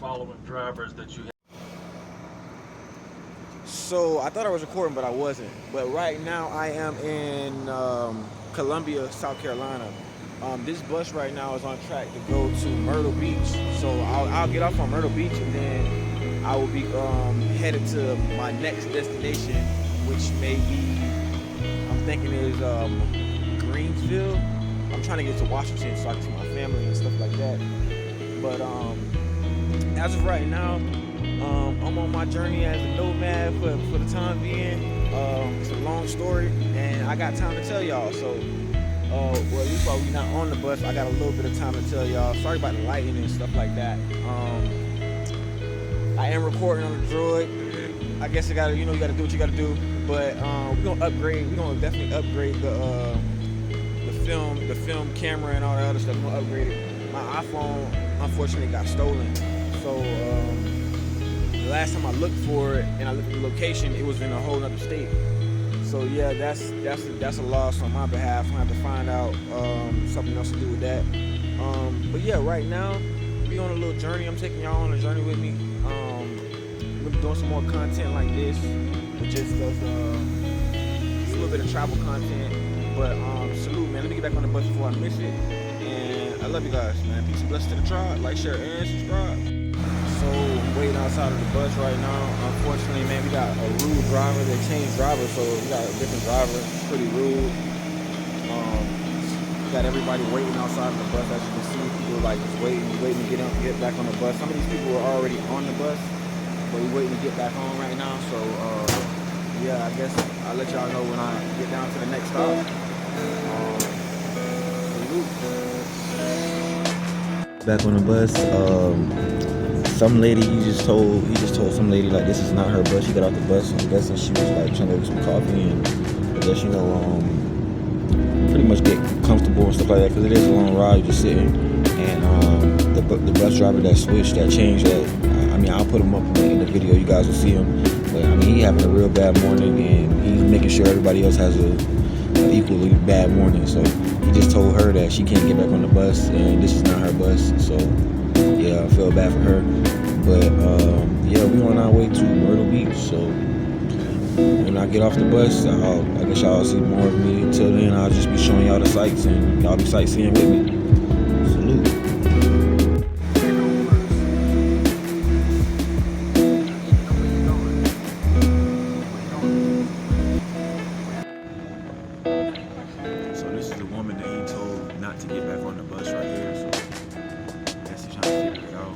following drivers that you have? So I thought I was recording, but I wasn't. But right now I am in Columbia, South Carolina. This bus right now is on track to go to Myrtle Beach. So I'll get off on Myrtle Beach and then I will be headed to my next destination, which may be, I'm thinking is Greensville. I'm trying to get to Washington so I can see my family and stuff like that. But as of right now, I'm on my journey as a nomad for the time being. It's a long story, and I got time to tell y'all. So, well, at least while we're not on the bus, I got a little bit of time to tell y'all. Sorry about the lighting and stuff like that. I am recording on the Droid. I guess you gotta do what you gotta do. But we're gonna upgrade. We're gonna definitely upgrade the film camera and all that other stuff. We're gonna upgrade it. My iPhone unfortunately got stolen, so the last time I looked for it and I looked at the location, it was in a whole other state. So yeah, that's a loss on my behalf. I'm gonna have to find out something else to do with that. But yeah, right now we on a little journey. I'm taking y'all on a journey with me. We'll be doing some more content like this, with just a little bit of travel content. But salute, man. Let me get back on the bus before I miss it. And I love you guys, man. Peace and blessings to the tribe. Like, share, and subscribe. So I'm waiting outside of the bus right now. Unfortunately, man, we got a rude driver. They changed drivers, so we got a different driver. It's pretty rude. Got everybody waiting outside of the bus. As you can see, people like just waiting to get back on the bus. Some of these people were already on the bus, but we're waiting to get back home right now. So yeah, I guess I'll let y'all know when I get down to the next stop. Back on the bus. Some lady he just told some lady like this is not her bus. She got off the bus and I guess she was like trying to get some coffee and I guess pretty much get comfortable and stuff like that because it is a long ride. You're just sitting and the bus driver that switched, that changed, that I mean I'll put him up in the video. You guys will see him. But I mean he having a real bad morning and he's making sure everybody else has a equally bad morning. So he just told her that she can't get back on the bus and this is not her bus. So yeah, I feel bad for her. But yeah, we're on our way to Myrtle Beach. So when I get off the bus, I guess y'all see more of me. Until then, I'll just be showing y'all the sights and y'all be sightseeing with me. Salute. So this is the woman that he told not to get back on the bus right here. So I guess he's trying to figure it out.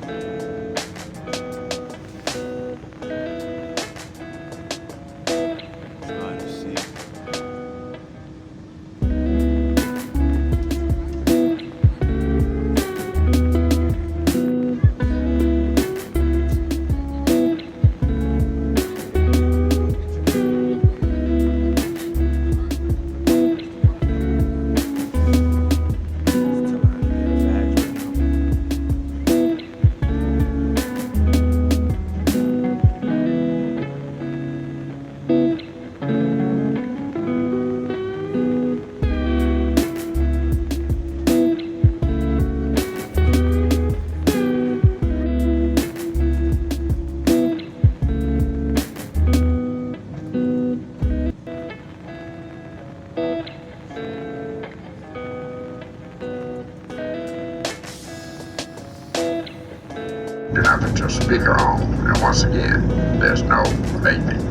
You have to just speaker on, and once again, there's no vaping.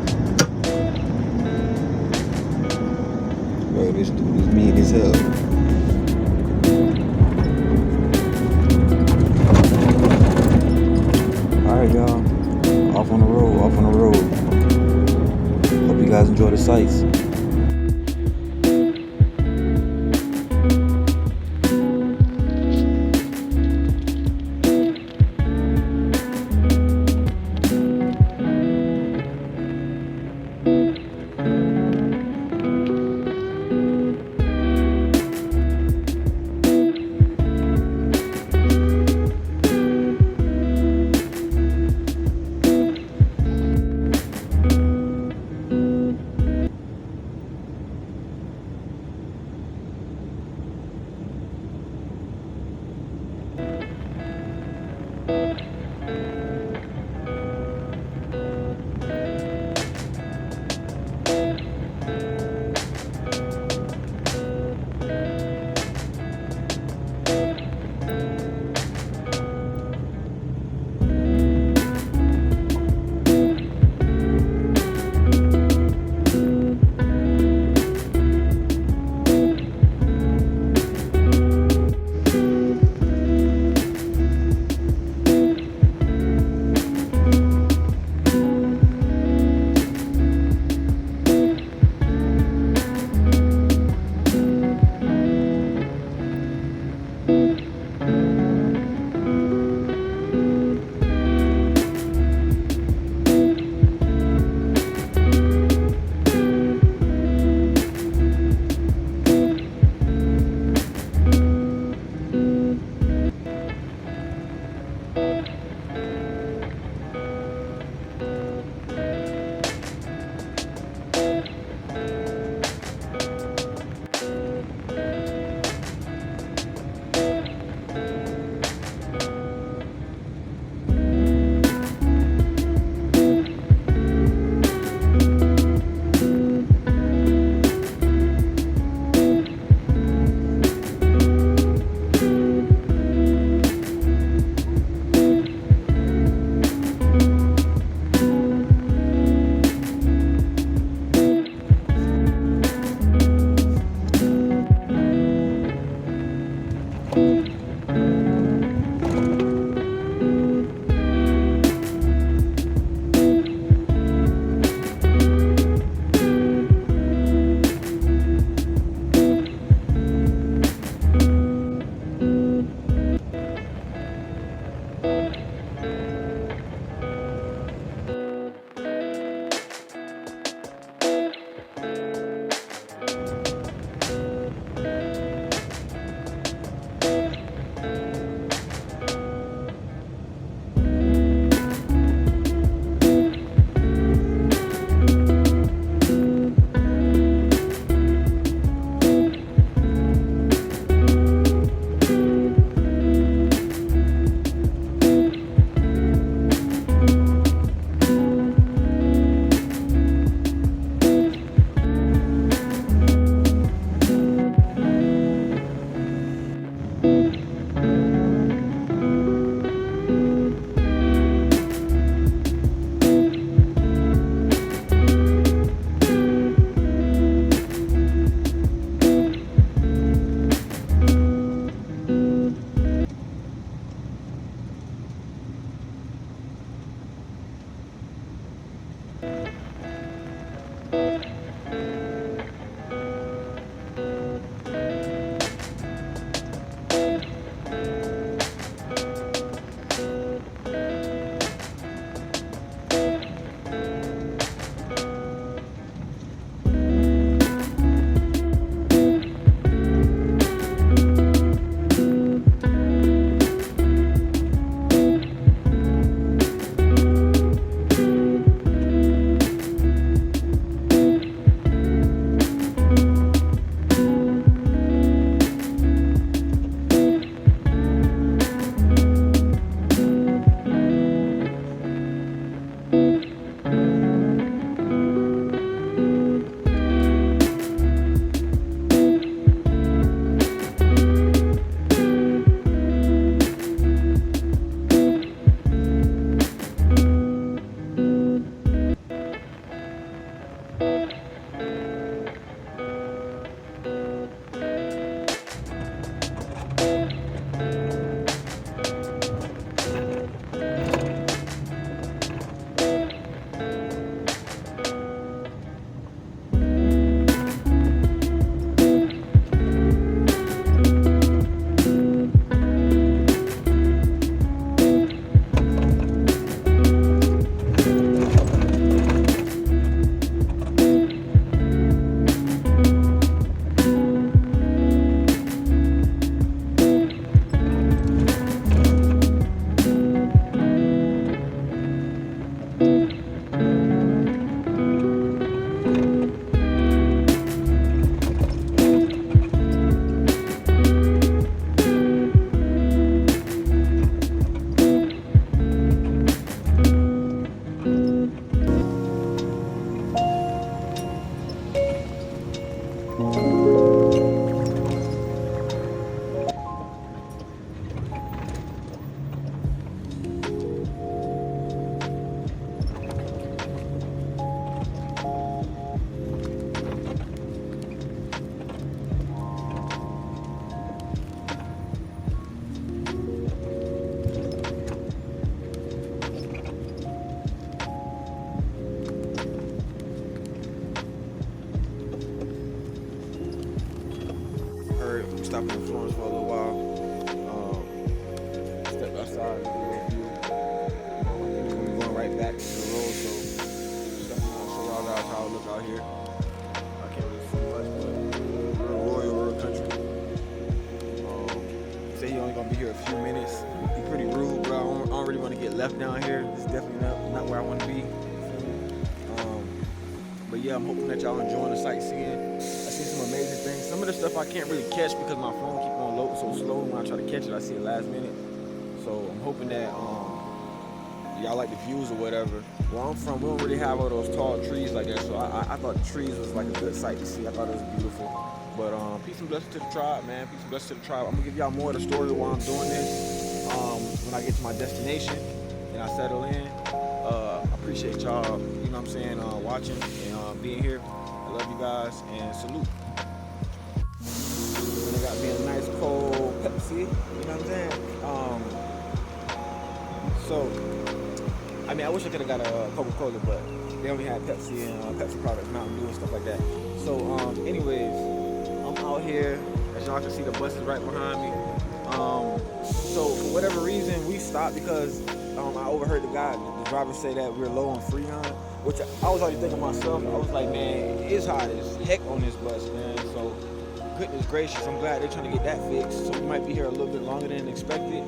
Bro, this dude is mean as hell. Alright y'all, off on the road. Hope you guys enjoy the sights. stopping in Florence for a little while. Step outside and get a little view. We're going right back to the road, so definitely want to show y'all guys how it look out here. I can't really see much, but real royal, real country. Say he only gonna be here a few minutes. He pretty rude, bro. I don't really want to get left down here. This is definitely not where I want to be. But yeah, I'm hoping that y'all enjoying the sightseeing. I see some amazing things. Some of the stuff I can't really catch because my phone keep on loading so slow. When I try to catch it, I see it last minute. So I'm hoping that y'all like the views or whatever. Where I'm from, we don't really have all those tall trees like that. So I thought the trees was like a good sight to see. I thought it was beautiful. But peace and blessings to the tribe, man. Peace and blessings to the tribe. I'm gonna give y'all more of the story while I'm doing this. When I get to my destination and I settle in. I appreciate y'all, you know what I'm saying, watching and being here. I love you guys and salute. And they got me a nice cold Pepsi, you know what I'm saying? I mean, I wish I could have got a Coca-Cola, but they only had Pepsi and Pepsi products, Mountain Dew and stuff like that. So, anyways, I'm out here. As y'all can see, the bus is right behind me. So for whatever reason, we stopped because I overheard the driver say that we're low on Freon, which I was already thinking myself. I was like, man, it's hot as heck on this bus, man. So goodness gracious, I'm glad they're trying to get that fixed. So we might be here a little bit longer than expected.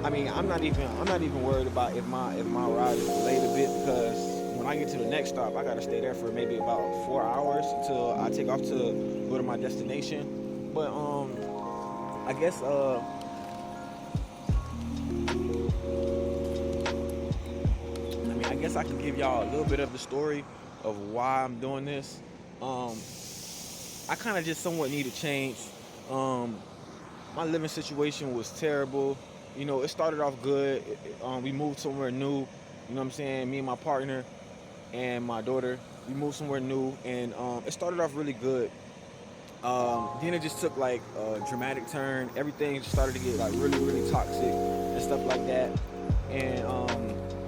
I mean, I'm not even worried about if my ride is delayed a bit, because when I get to the next stop, I gotta stay there for maybe about 4 hours until I take off to go to my destination. But I guess I guess I can give y'all a little bit of the story of why I'm doing this. I kind of just somewhat need a change. My living situation was terrible. You know, it started off good. We moved somewhere new. You know what I'm saying? Me and my partner and my daughter, we moved somewhere new, and it started off really good. Then it just took like a dramatic turn. Everything just started to get like really, really toxic and stuff like that. And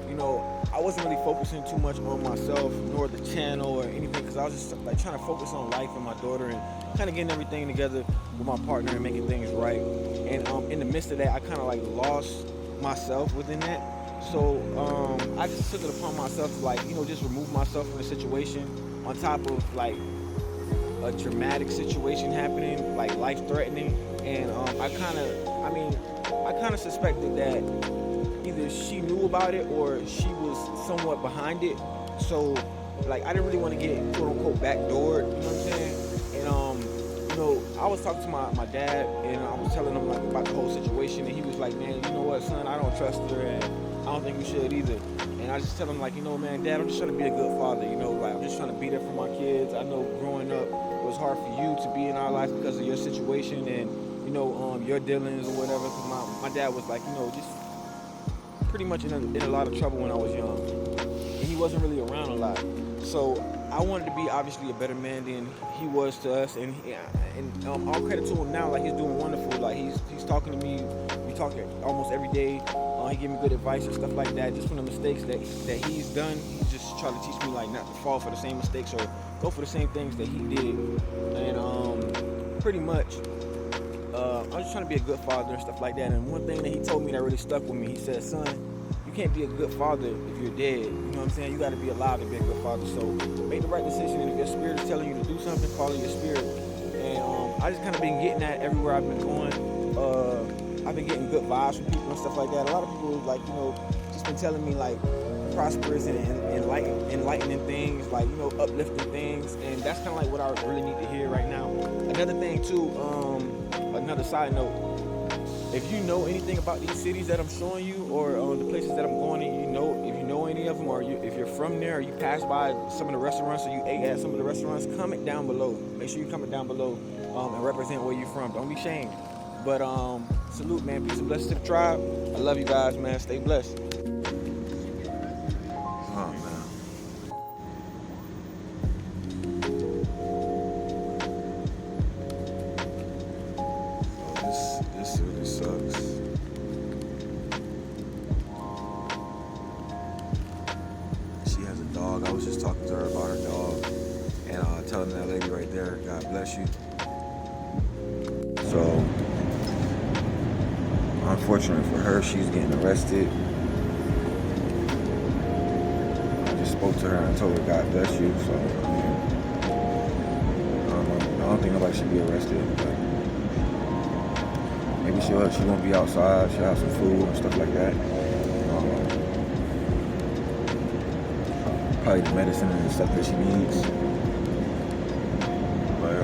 you know, I wasn't really focusing too much on myself nor the channel or anything, because I was just like trying to focus on life and my daughter and kind of getting everything together with my partner and making things right. And in the midst of that, I kind of like lost myself within that. So I just took it upon myself to, like, you know, just remove myself from the situation, on top of like a dramatic situation happening, like life-threatening. And I kind of suspected that either she knew about it or she was somewhat behind it. So like, I didn't really want to get quote-unquote backdoored, you know what I'm saying? And you know, I was talking to my dad, and I was telling him like about the whole situation, and he was like, man, you know what, son, I don't trust her, and I don't think you should either. And I just tell him like, you know, man, Dad, I'm just trying to be a good father, you know, like I'm just trying to be there for my kids. I know growing up it was hard for you to be in our life because of your situation and, you know, your dealings or whatever, because my dad was like, you know, just pretty much in a lot of trouble when I was young, and he wasn't really around a lot. So I wanted to be obviously a better man than he was to us, and all credit to him now. Like, he's doing wonderful. Like, he's talking to me. We talk almost every day. He gave me good advice and stuff like that. Just from the mistakes that he's done, he just tried to teach me like not to fall for the same mistakes or go for the same things that he did. And pretty much, I'm just trying to be a good father and stuff like that. And one thing that he told me that really stuck with me, he said, son, you can't be a good father if you're dead. You know what I'm saying? You got to be alive to be a good father. So make the right decision, and if your spirit is telling you to do something, follow your spirit. And I just kind of been getting that everywhere I've been going. I've been getting good vibes from people and stuff like that. A lot of people, like, you know, just been telling me like prosperous and enlightening things, like, you know, uplifting things, and that's kind of like what I really need to hear right now. Another thing too, another side note, if you know anything about these cities that I'm showing you, or the places that I'm going, and if you know any of them, or if you're from there, or you pass by some of the restaurants, or you ate at some of the restaurants, comment down below. Make sure you comment down below and represent where you're from. Don't be ashamed. But salute, man. Peace and blessings to the tribe. I love you guys, man. Stay blessed. Oh, man. Oh, this really sucks. She has a dog. I was just talking to her about her dog, and telling that lady right there, God bless you. So, unfortunate for her, she's getting arrested. I just spoke to her and told her, God bless you. So, I don't think nobody should be arrested. But maybe she won't be outside. She'll have some food and stuff like that. Probably the medicine and the stuff that she needs. But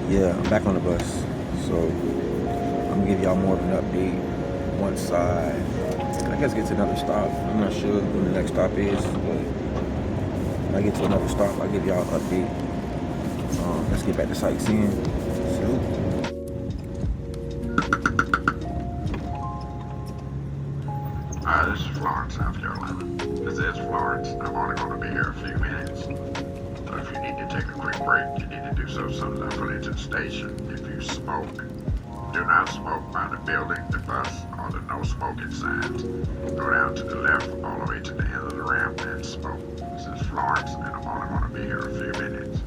yeah, I'm back on the bus. So I'm gonna give y'all more of an update once I guess get to another stop. I'm not sure when the next stop is, but when I get to another stop, I'll give y'all an update. Let's get back to sightseeing. So. This is Florence, South Carolina. This is Florence. I'm only going to be here a few minutes. So if you need to take a quick break, you need to do so locally to the station. If you smoke, do not smoke by the building, the bus, or the no smoking signs. Go down to the left all the way to the end of the ramp and smoke. This is Florence, and I'm only going to be here a few minutes.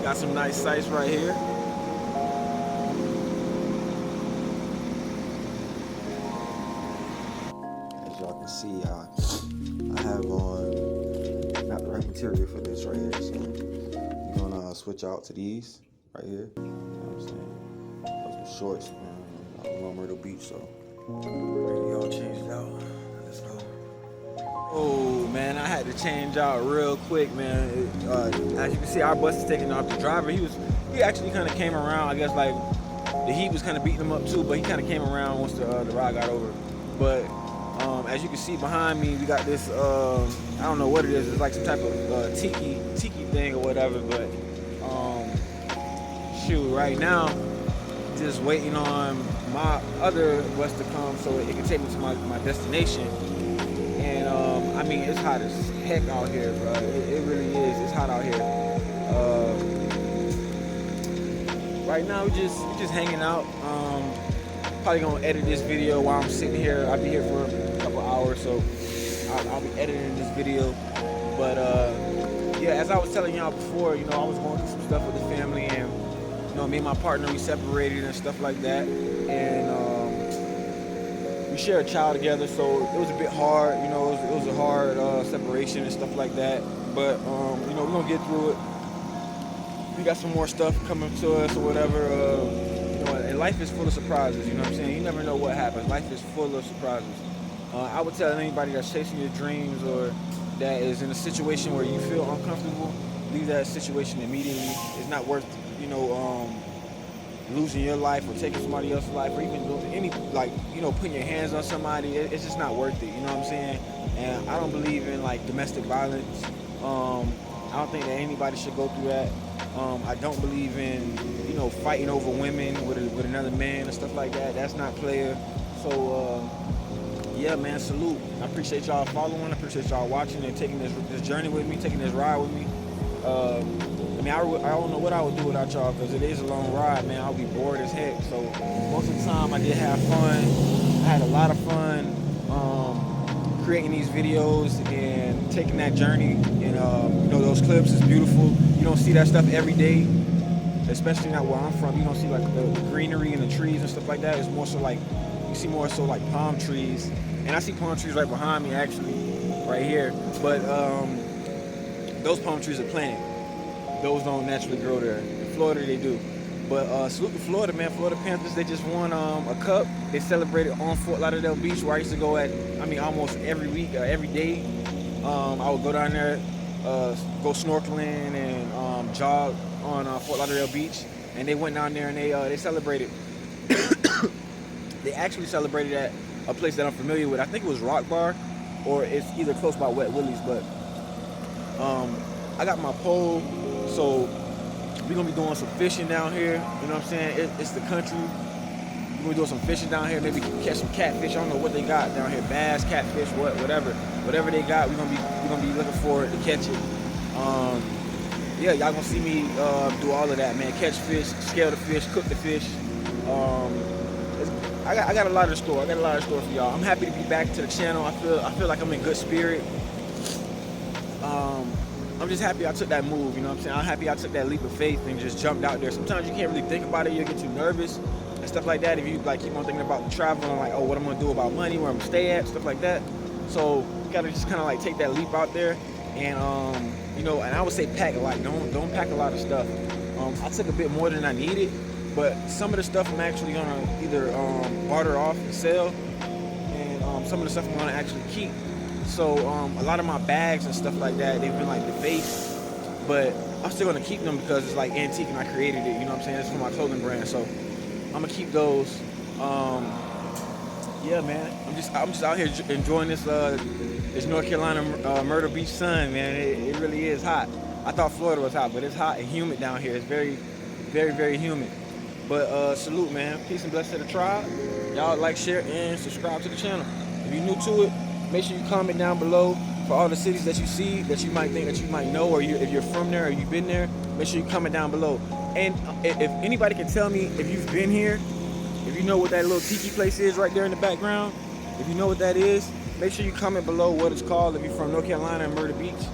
Got some nice sights right here. As y'all can see, I have on not the right material for this right here, so we're gonna switch out to these right here. You know what I'm saying? Those some shorts, man. I'm on Myrtle Beach, so Y'all changed out. Let's go. Oh man, I had to change out real quick, man. As you can see, our bus is taking off. The driver, he actually kind of came around. I guess like the heat was kind of beating him up too, but he kind of came around once the ride got over. But as you can see behind me, we got this. I don't know what it is. It's like some type of tiki thing or whatever. But shoot, right now, just waiting on my other bus to come so it can take me to my destination. And I mean, it's hot as heck out here, bro. It really is. It's hot out here. Right now, we're just hanging out. Probably gonna edit this video while I'm sitting here. I'll be here for a couple hours, so I'll be editing this video. But yeah, as I was telling y'all before, you know, I was going through some stuff with the family, and you know, me and my partner, we separated and stuff like that, and we share a child together, so it was a bit hard. You know, it was a hard separation and stuff like that. But you know, we're gonna get through it. We got some more stuff coming to us or whatever. You know, and life is full of surprises. You know what I'm saying? You never know what happens. Life is full of surprises. I would tell anybody that's chasing your dreams or that is in a situation where you feel uncomfortable, leave that situation immediately. It's not worth, you know, losing your life or taking somebody else's life, or even doing any, like, you know, putting your hands on somebody. It's just not worth it. You know what I'm saying? And I don't believe in like domestic violence. I don't think that anybody should go through that. I don't believe in, you know, fighting over women with another man and stuff like that. That's not player. So yeah, man, salute. I appreciate y'all following. I appreciate y'all watching and taking this journey with me, taking this ride with me. I mean, I don't know what I would do without y'all, because it is a long ride, man. I'll be bored as heck. So most of the time I did have fun. I had a lot of fun creating these videos and taking that journey. And you know, those clips is beautiful. You don't see that stuff every day, especially not where I'm from. You don't see like the greenery and the trees and stuff like that. It's more so like, you see more so like palm trees. And I see palm trees right behind me, actually, right here. But those palm trees are planted. Those don't naturally grow there. In Florida, they do. But salute to Florida, man. Florida Panthers, they just won a cup. They celebrated on Fort Lauderdale Beach, where I used to go at, I mean, almost every week, every day. I would go down there, go snorkeling and jog on Fort Lauderdale Beach. And they went down there and they celebrated. They actually celebrated at a place that I'm familiar with. I think it was Rock Bar, or it's either close by Wet Willie's. But I got my pole, so we're gonna be doing some fishing down here. You know what I'm saying? It's the country. We're gonna be doing some fishing down here. Maybe catch some catfish. I don't know what they got down here. Bass, catfish, whatever they got. We're gonna be looking forward to catch it. Yeah, y'all gonna see me do all of that, man. Catch fish, scale the fish, cook the fish. I got a lot of store. I got a lot of store for y'all. I'm happy to be back to the channel. I feel like I'm in good spirit. I'm just happy I took that move, you know what I'm saying? I'm happy I took that leap of faith and just jumped out there. Sometimes you can't really think about it. You'll get too nervous and stuff like that if you like keep on thinking about traveling, like, oh, what I'm gonna do about money, where I'm gonna stay at, stuff like that. So you gotta just kind of like take that leap out there, and you know, and I would say pack a lot. Don't pack a lot of stuff. I took a bit more than I needed, but some of the stuff I'm actually gonna either barter off and sell, and some of the stuff I'm gonna actually keep. So a lot of my bags and stuff like that, they've been like defaced, but I'm still gonna keep them because it's like antique and I created it, you know what I'm saying? It's for my clothing brand, so I'm gonna keep those. Yeah, man, I'm just out here enjoying this North Carolina Myrtle Beach sun, man. It really is hot. I thought Florida was hot, but it's hot and humid down here. It's very, very, very humid. But salute, man. Peace and blessings to the tribe. Y'all like, share, and subscribe to the channel. If you're new to it, make sure you comment down below for all the cities that you see that you might think that you might know, or if you're from there or you've been there. Make sure you comment down below. And if anybody can tell me if you've been here, if you know what that little tiki place is right there in the background, if you know what that is, make sure you comment below what it's called. If you're from North Carolina and Myrtle Beach,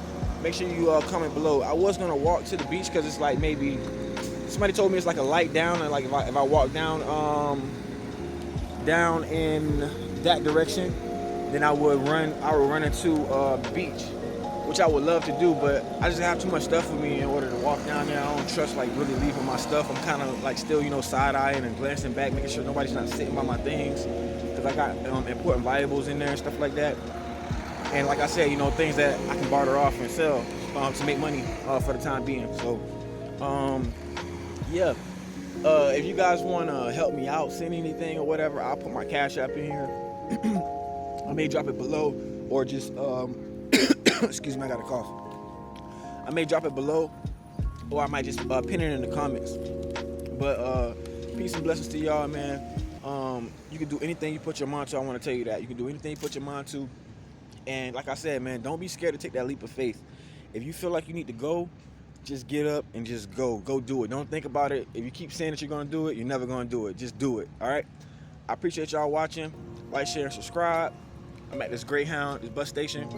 make sure you comment below. I was gonna walk to the beach because it's like maybe somebody told me it's like a light down, and like if I walk down down in that direction, then I would run into the beach, which I would love to do, but I just have too much stuff with me in order to walk down there. I don't trust like really leaving my stuff. I'm kind of like still, you know, side-eyeing and glancing back, making sure nobody's not sitting by my things, because I got important valuables in there and stuff like that. And like I said, you know, things that I can barter off and sell to make money for the time being. So, yeah. If you guys want to help me out, send anything or whatever, I'll put my Cash App in here. I may drop it below, or just excuse me, I got a cough. I may drop it below, or I might just pin it in the comments. But peace and blessings to y'all, man. You can do anything you put your mind to. I want to tell you that you can do anything you put your mind to. And like I said, man, don't be scared to take that leap of faith. If you feel like you need to go, just get up and just go. Go do it. Don't think about it. If you keep saying that you're going to do it, you're never going to do it. Just do it, all right? I appreciate y'all watching. Like, share, and subscribe. I'm at this Greyhound, this bus station.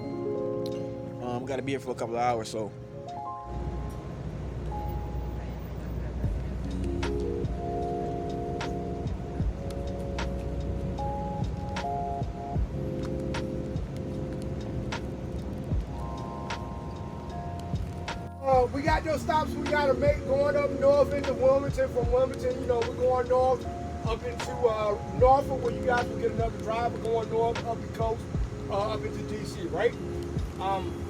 Got to be here for a couple of hours, so. We got those stops we gotta make going up north into Wilmington. From Wilmington, you know, we're going north up into Norfolk, where you guys will get another driver going north up the coast, up into DC, right?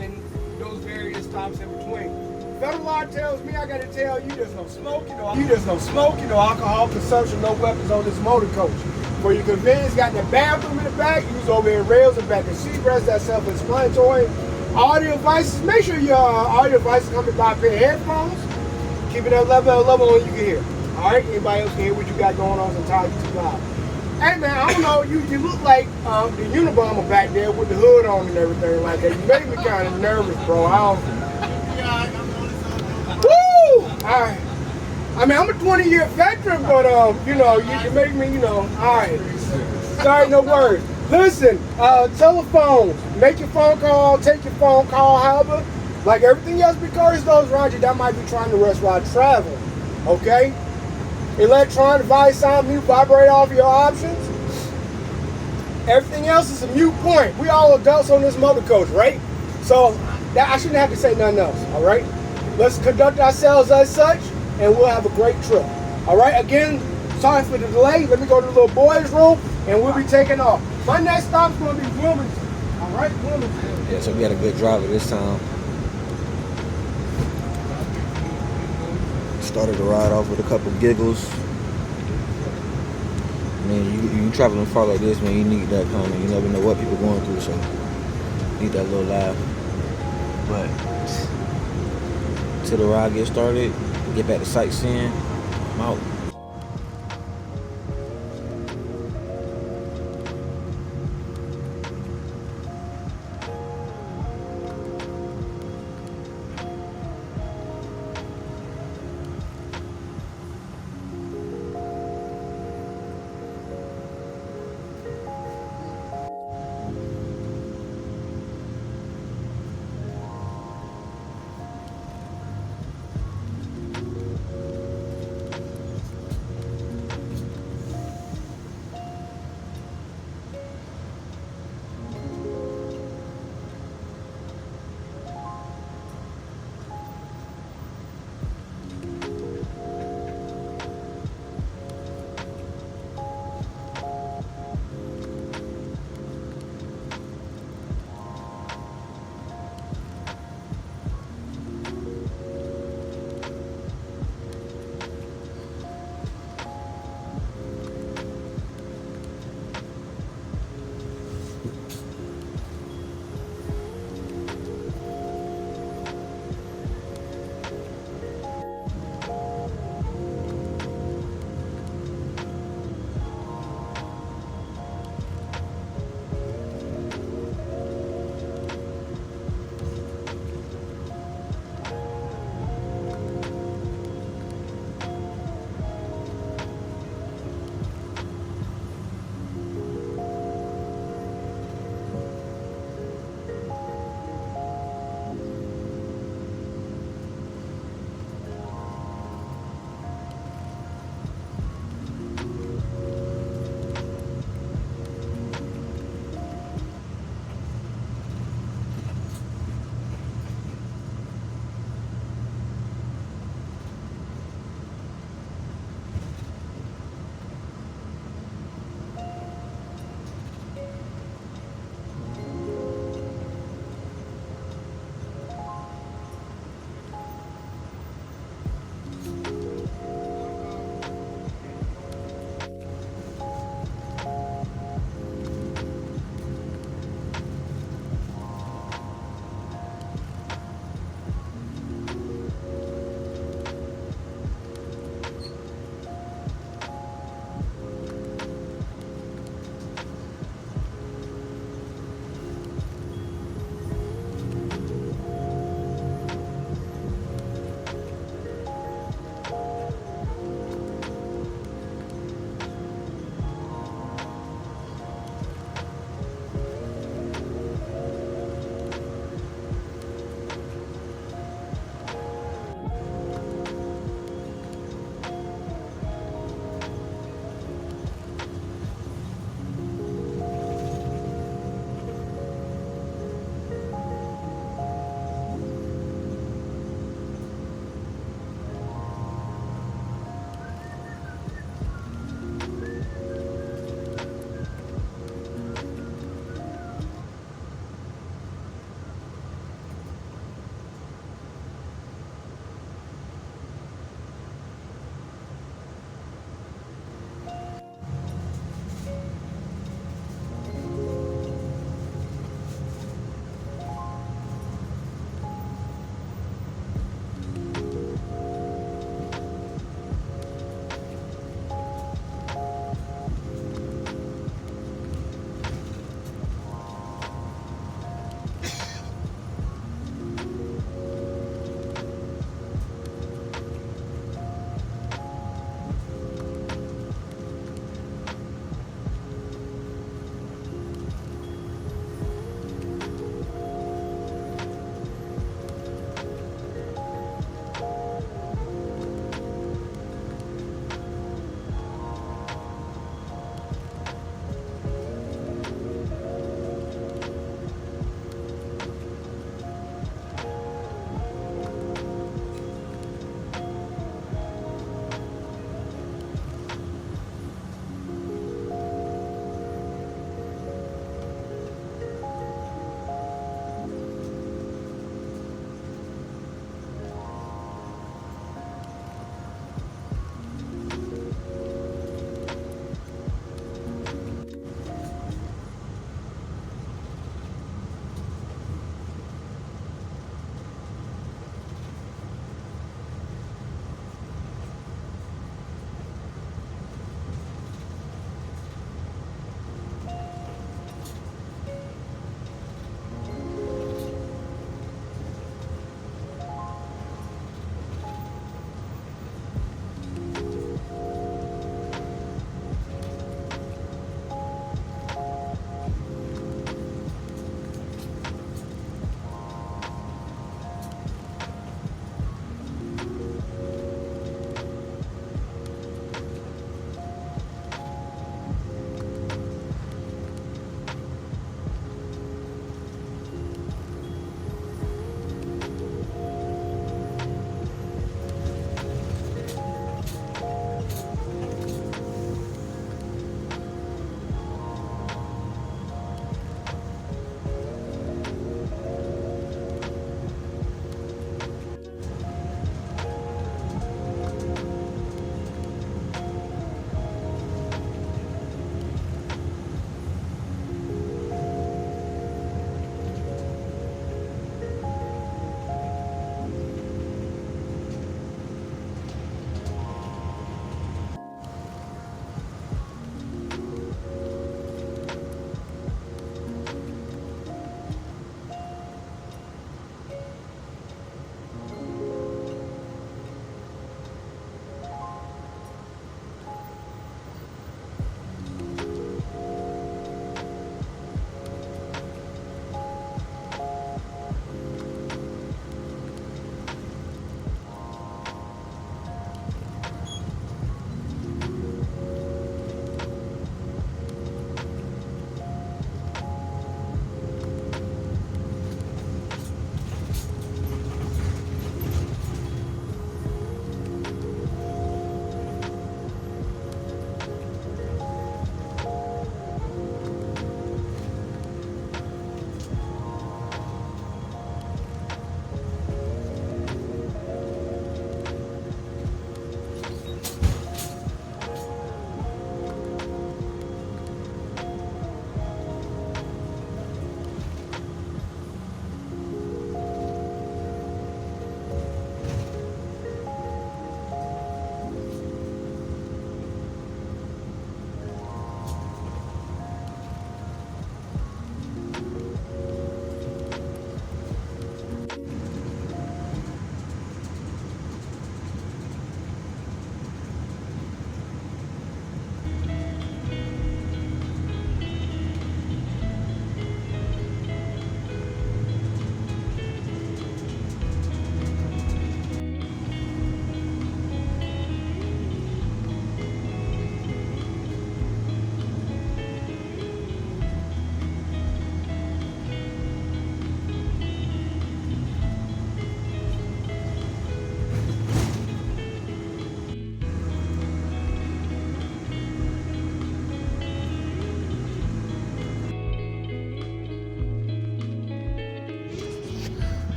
And those various stops in between. Federal law tells me I gotta tell you there's no smoke, alcohol consumption, no weapons on this motor coach. For your convenience, got the bathroom in the back, use overhead rails and back and seat rest, that's self-explanatory. Audio devices, make sure your audio devices coming by a pair of headphones. Keep it at level on you can hear. Alright, anybody else can hear what you got going on sometimes you too loud. Hey man, I don't know, you look like the Unabomber back there with the hood on and everything like that. You make me kind of nervous, bro. Woo! Alright. I mean, I'm a 20-year veteran, but you know, you make me, you know, alright. Sorry, no worries. Listen, telephones, make your phone call, take your phone call, however. Like everything else, because those around you that might be trying to rest while traveling, okay? Electronic device sound mute, vibrate off your options. Everything else is a mute point. We all adults on this motor coach, right? So that I shouldn't have to say nothing else, all right? Let's conduct ourselves as such, and we'll have a great trip, all right? Again, sorry for the delay. Let me go to the little boys' room, and we'll be taking off. My next stop's going to be Wilmington. All right, Wilmington. Yeah, so we had a good driver this time. Started the ride off with a couple giggles. Man, you traveling far like this, man, you need that kind of, you never know what people going through, so you need that little laugh. But till the ride gets started, get back to sightseeing, I'm out.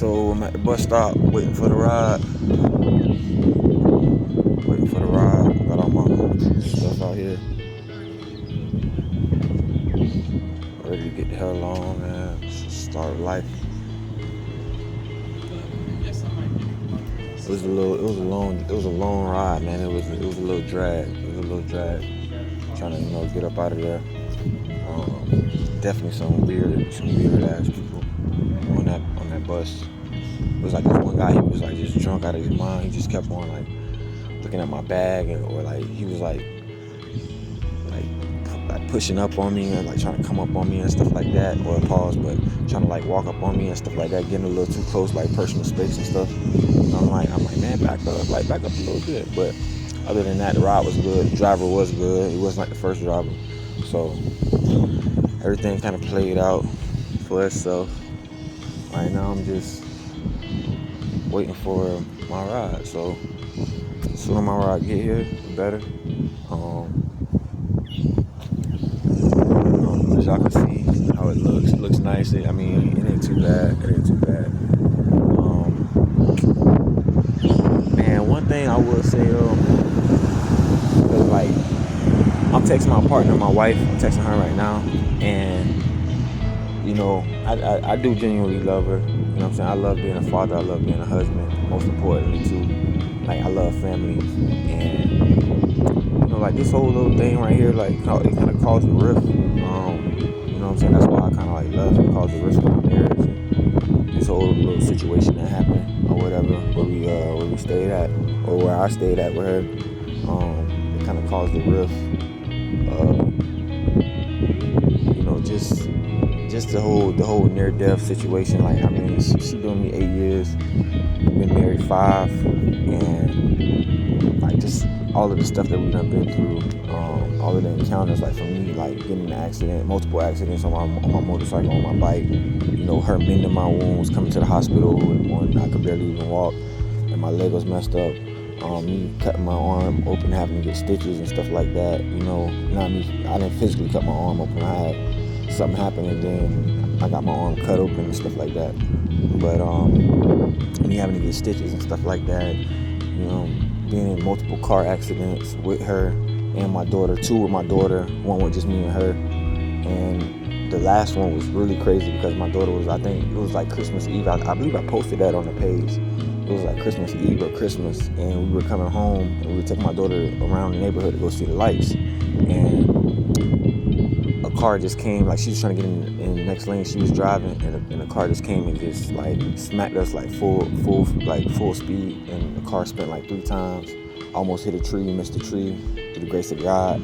So I'm at the bus stop waiting for the ride. Got all my stuff out here. Ready to get the hell on, man. Start life. It was a long ride, man. It was a little drag. Trying to, get up out of there. Definitely some weird ass people on that bus. It was like this one guy, he was like just drunk out of his mind. He just kept on like looking at my bag, or like he was like pushing up on me and like trying to come up on me and stuff like that, or pause, but trying to like walk up on me and stuff like that, getting a little too close, like personal space and stuff. And I'm like, man, back up a little bit. But other than that, the ride was good. The driver was good. He wasn't like the first driver, so everything kind of played out for itself. Right now, I'm just waiting for my ride. So as soon as my ride get here, the better. As y'all can see how it looks nice. I mean, it ain't too bad. Man, one thing I will say, like, I'm texting my partner, my wife. I'm texting her right now, and I do genuinely love her. You know what I'm saying? I love being a father. I love being a husband. Most importantly, too, like, I love family. And like this whole little thing right here, like, it kind of caused a rift. You know what I'm saying? That's why I kind of like left. It caused a rift in my marriage. And this whole little situation that happened, or whatever, where we stayed at, or where I stayed at with her, it kind of caused a rift. Just the whole near-death situation. Like, I mean, she doing me 8 years. We've been married 5, and like just all of the stuff that we done been through, all of the encounters, like for me, like getting in an accident, multiple accidents on my motorcycle, on my bike, her mending my wounds, coming to the hospital when I could barely even walk, and my leg was messed up, me cutting my arm open, having to get stitches and stuff like that. I didn't physically cut my arm open. I had something happen, and then I got my arm cut open and stuff like that. But me having to get stitches and stuff like that, being in multiple car accidents with her and my daughter, 2 with my daughter, 1 with just me and her. And the last one was really crazy because my daughter was, I think it was like Christmas Eve. I believe I posted that on the page. It was like Christmas Eve or Christmas, and we were coming home, and we were taking my daughter around the neighborhood to go see the lights. And a car just came, like she was trying to get in the next lane. She was driving, and a car just came and just like smacked us like full speed, and the car spun like 3 times. Almost hit a tree, missed a tree, through the grace of God.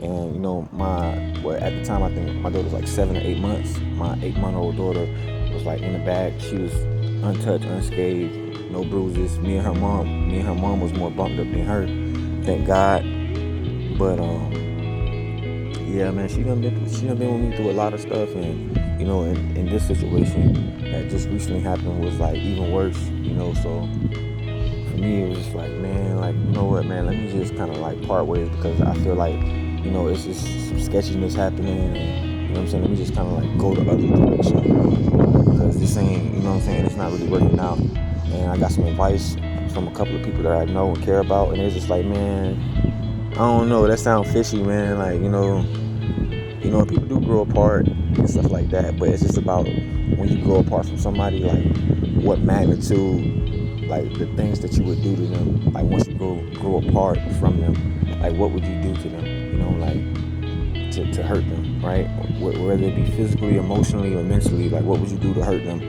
And at the time I think my daughter was like 7 or 8 months. My 8-month-old daughter was like in the back. She was untouched, unscathed, no bruises. Me and her mom was more bumped up than her, thank God. But yeah, man, she done been with me through a lot of stuff, and in this situation that just recently happened was like even worse, so for me it was just like, man, like, you know what, man, let me just kind of like part ways, because I feel like, it's just some sketchiness happening, and what I'm saying, let me just kind of like go the other direction, because this ain't, it's not really working out. And I got some advice from a couple of people that I know and care about, and they're just like, man, I don't know, that sounds fishy, man. Like, people do grow apart and stuff like that, but it's just about when you grow apart from somebody, like what magnitude, like the things that you would do to them, like once you grow apart from them, like what would you do to them, like to hurt them, right? Whether it be physically, emotionally, or mentally, like what would you do to hurt them?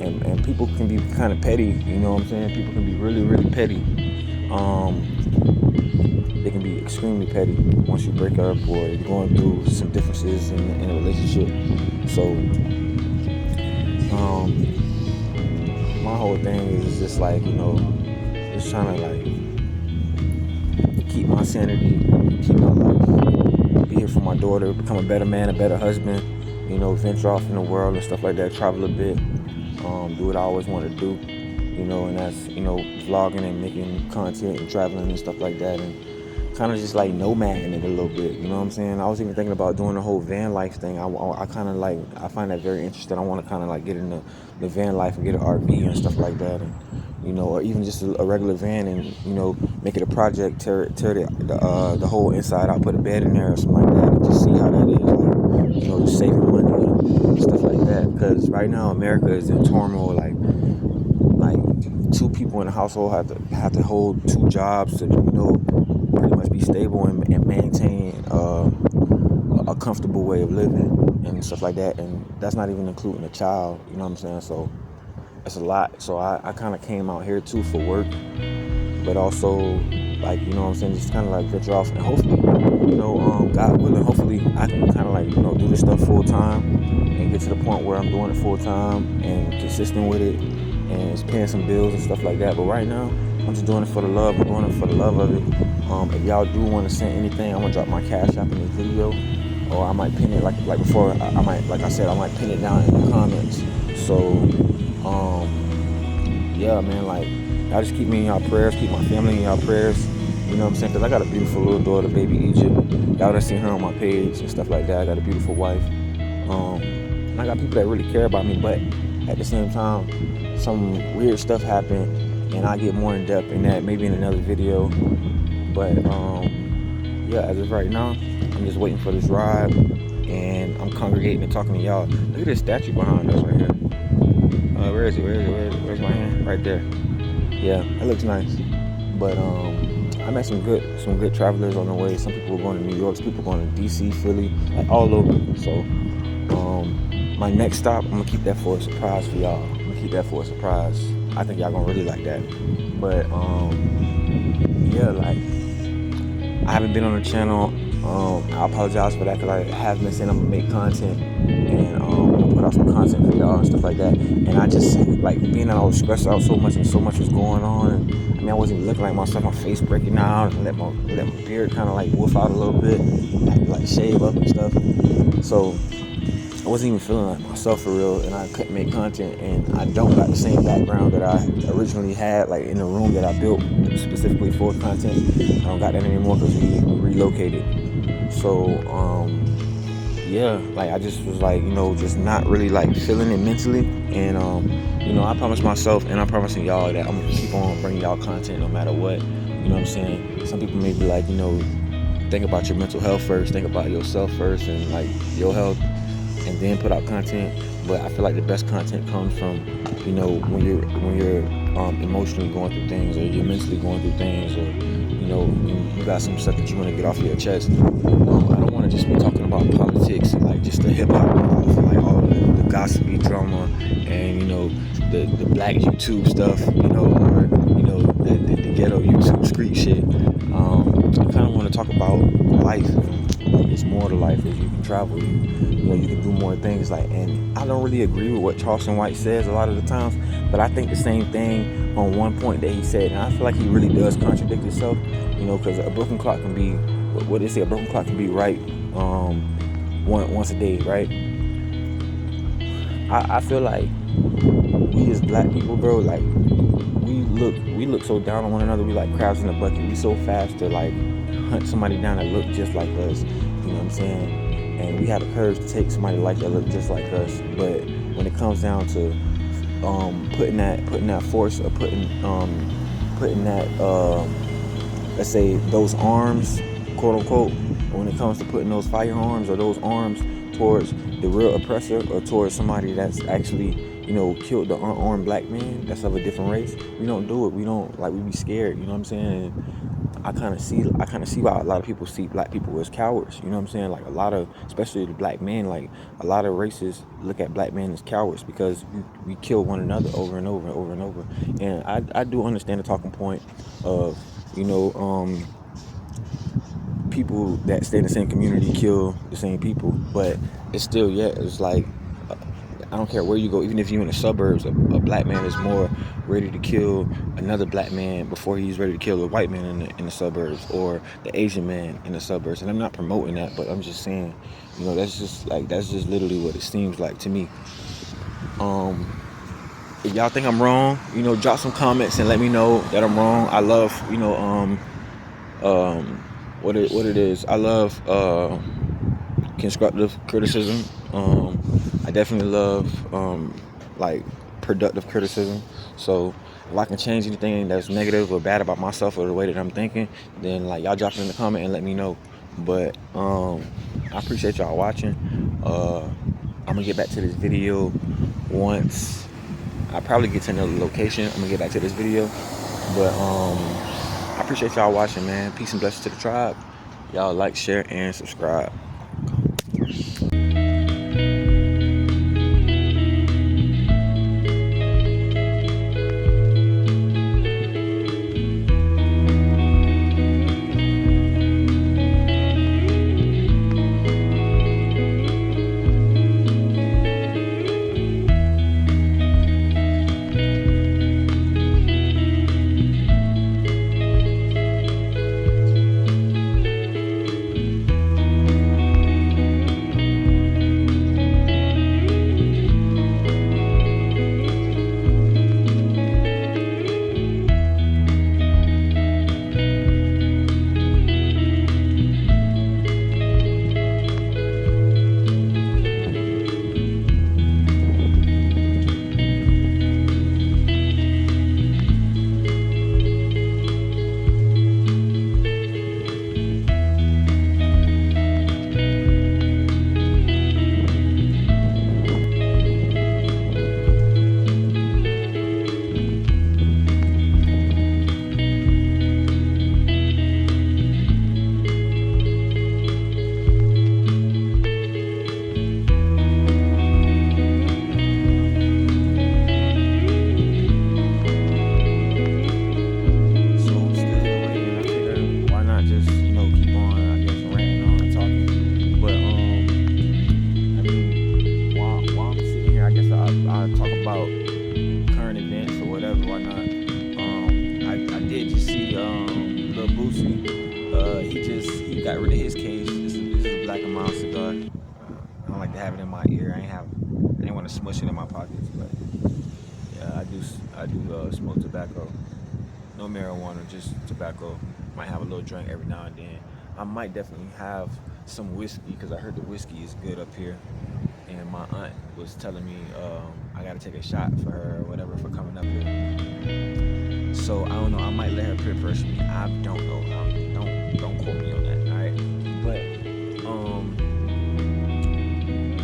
And people can be kind of petty, you know what I'm saying? People can be really, really petty. They can be extremely petty once you break up, or you're going through some differences in a relationship. So, my whole thing is just like, just trying to like keep my sanity, keep my life, be here for my daughter, become a better man, a better husband, venture off in the world and stuff like that, travel a bit, do what I always want to do, and that's, vlogging and making content and traveling and stuff like that. And kind of just like nomading it a little bit. You know what I'm saying? I was even thinking about doing the whole van life thing. I kind of like, I find that very interesting. I want to kind of like get in the van life and get an RV and stuff like that, and or even just a regular van, and make it a project, tear the whole inside out, put a bed in there or something like that, and just see how that is. Like, just saving money and stuff like that. Because right now America is in turmoil. Like two people in the household have to hold two jobs to pretty much be stable and maintain a comfortable way of living and stuff like that. And that's not even including a child. You know what I'm saying? So it's a lot. So I kind of came out here too for work, but also like, what I'm saying, just kind of like venture off, and hopefully, God willing, hopefully I can kind of like, do this stuff full time and get to the point where I'm doing it full time and consistent with it, and it's paying some bills and stuff like that. But right now, I'm just doing it for the love. I'm doing it for the love of it. If y'all do want to send anything, I'm gonna drop my cash app in this video, or I might pin it like before. I might, like I said, I might pin it down in the comments. So, yeah, man, like, y'all just keep me in y'all prayers, keep my family in y'all prayers. You know what I'm saying? Because I got a beautiful little daughter, baby Egypt. Y'all done seen her on my page and stuff like that. I got a beautiful wife. And I got people that really care about me, but at the same time, some weird stuff happened, and I get more in depth in that maybe in another video. But yeah, as of right now, I'm just waiting for this ride, and I'm congregating and talking to y'all. Look at this statue behind us right here. Where is it? Where's my hand? Right there. Yeah, it looks nice. But I met some good travelers on the way. Some people were going to New York, some people going to DC, Philly, like all over. So my next stop, I'm gonna keep that for a surprise for y'all. I think y'all gonna really like that. But yeah, like, I haven't been on the channel. I apologize for that, because I have been saying I'm gonna make content and put out some content for y'all and stuff like that. And I just, like, being that I was stressed out so much and so much was going on. And, I mean, I wasn't even looking like myself. My face breaking out, and let my beard kind of like wolf out a little bit. I had to like shave up and stuff. So I wasn't even feeling like myself for real, and I couldn't make content. And I don't got the same background that I originally had, like in the room that I built specifically for content. I don't got that anymore because we relocated. So yeah, like, I just was like, just not really like feeling it mentally. And I promised myself, and I'm promising y'all, that I'm gonna keep on bringing y'all content no matter what. You know what I'm saying? Some people may be like, think about your mental health first, think about yourself first, and like your health, and then put out content. But I feel like the best content comes from, when you're emotionally going through things, or you're mentally going through things, or you got some stuff that you want to get off your chest. I don't want to just be talking about politics and like just the hip hop stuff, like all the gossipy drama, and the black YouTube stuff, or the ghetto YouTube street shit. I kind of want to talk about life. Like, it's more to life. If you can travel, you can do more things. Like, and I don't really agree with what Charleston White says a lot of the times, but I think the same thing on one point that he said, and I feel like he really does contradict himself. Because a broken clock can be, what they say, a broken clock can be right once a day, right? I feel like we as black people, bro, like, we look so down on one another. We like crabs in a bucket. We so fast to like hunt somebody down that look just like us. You know what I'm saying? And we have the courage to take somebody like that look just like us. But when it comes down to putting that force, or putting that let's say those arms, quote unquote, when it comes to putting those firearms or those arms towards the real oppressor, or towards somebody that's actually killed the unarmed black man that's of a different race, we don't do it. We don't, like, we be scared. You know what I'm saying? And I kind of see why a lot of people see black people as cowards. You know what I'm saying? Like, a lot of, especially the black men, like a lot of races look at black men as cowards, because we kill one another over and over and over and over. And I do understand the talking point of people that stay in the same community kill the same people, but it's still, it's like, I don't care where you go, even if you're in the suburbs, a black man is more ready to kill another black man before he's ready to kill a white man in the suburbs, or the Asian man in the suburbs. And I'm not promoting that, but I'm just saying, that's just literally what it seems like to me. If y'all think I'm wrong, drop some comments and let me know that I'm wrong. I love, what it is. I love constructive criticism. I definitely love like productive criticism. So if I can change anything that's negative or bad about myself or the way that I'm thinking, then like y'all drop it in the comment and let me know. But I appreciate y'all watching. I'm gonna get back to this video once I probably get to another location. I'm gonna get back to this video. But I appreciate y'all watching, man. Peace and blessings to the tribe. Y'all like, share, and subscribe. He got rid of his case. This is a Black and Mild cigar. I don't like to have it in my ear. I didn't want to smush it in my pockets, but yeah, I do smoke tobacco. No marijuana, just tobacco. Might have a little drink every now and then. I might definitely have some whiskey because I heard the whiskey is good up here. And my aunt was telling me I gotta take a shot for her or whatever for coming up here. So I don't know. I might let her peer pressure me. I don't know. Don't quote me on that. All right. But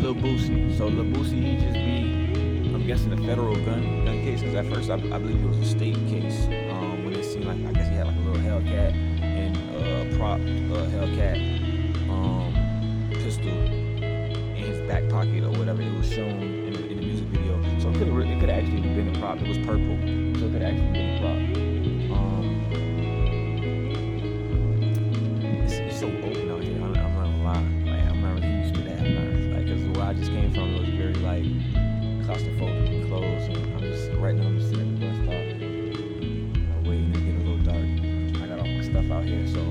Lil Boosie. So Lil Boosie, he just be, I'm guessing, a federal gun case. Because at first I believe it was a state case. When it seemed like, I guess he had like a little Hellcat and a prop Hellcat pistol in his back pocket or whatever. It was shown in the music video. So it could actually have been a prop. It was purple, so it could actually been a prop. It's so open out here. I'm not gonna lie. Like, I'm not really used to that. Like, cause where I just came from, it was very like claustrophobic and closed. And I'm just sitting at the bus stop, waiting to get a little dark. I got all my stuff out here, so I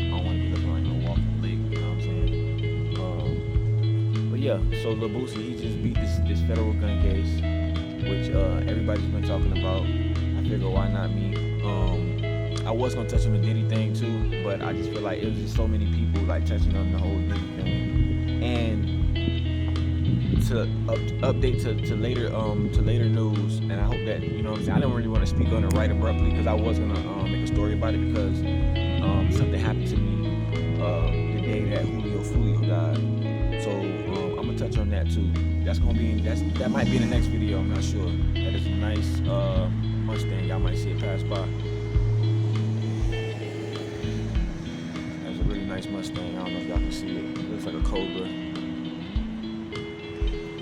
don't want to be looking like no walking lick. You know what I'm saying? But yeah, so Lil Boosie, he just beat this federal gun case, which everybody's been talking about. I figured, why not me? I was gonna touch on the Diddy thing too, but I just feel like it was just so many people like touching on the whole Diddy thing. And to update to later news, and I hope that, you know what I'm saying, I don't really want to speak on it right abruptly because I was gonna make a story about it because something happened to me the day that Julio died. So I'm gonna touch on that too. That might be in the next video. I'm not sure. That is a nice Mustang. Y'all might see it pass by. That's a really nice Mustang. I don't know if y'all can see it. It looks like a Cobra.